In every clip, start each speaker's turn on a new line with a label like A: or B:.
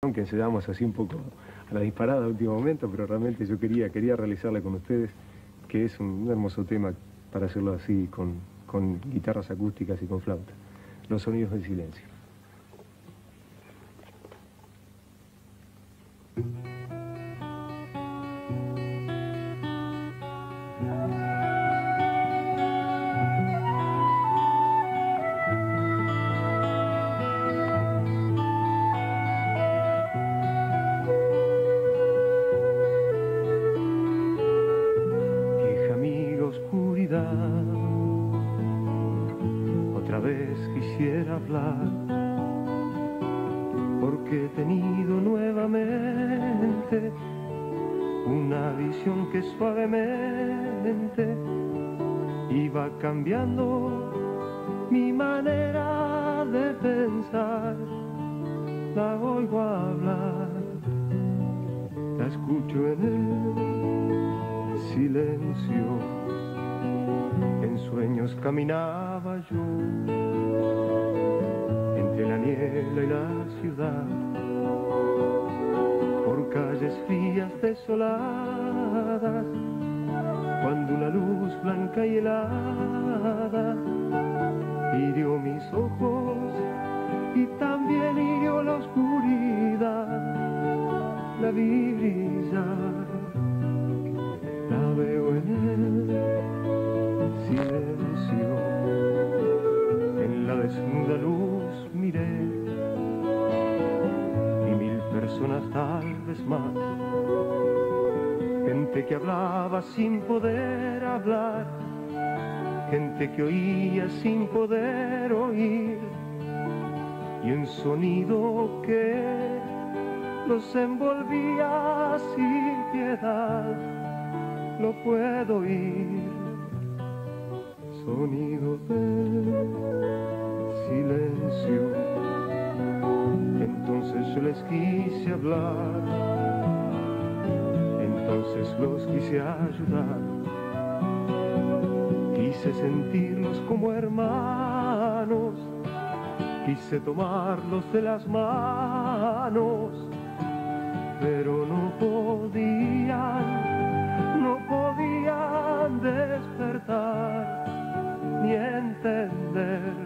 A: Aunque ensayamos así un poco a la disparada en último momento, pero realmente yo quería realizarla con ustedes, que es un hermoso tema para hacerlo así, con guitarras acústicas y con flauta. Los sonidos del silencio. Otra vez quisiera hablar, porque he tenido nuevamente una visión que suavemente iba cambiando mi manera de pensar. La oigo hablar, la escucho en el silencio. En sueños caminaba yo entre la niebla y la ciudad, por calles frías desoladas, cuando una luz blanca y helada hirió mis ojos y también hirió la oscuridad. La vi brillar, la veo en el silencio, en la desnuda luz miré, y 1000 personas tal vez más, gente que hablaba sin poder hablar, gente que oía sin poder oír, y un sonido que los envolvía sin piedad. Lo puedo oír, sonido del silencio. Entonces yo les quise hablar, entonces los quise ayudar, quise sentirlos como hermanos, quise tomarlos de las manos, pero no podían despertar ni entender.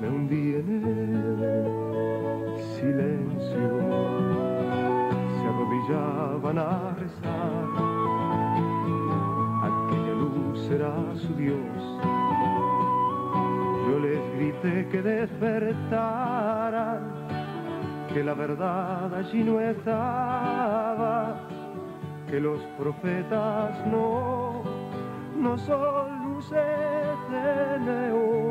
A: Me hundí en el silencio, se arrodillaban a rezar, aquella luz era su Dios. Yo les grité que despertaran, que la verdad allí no estaba, que los profetas no son luces de neón.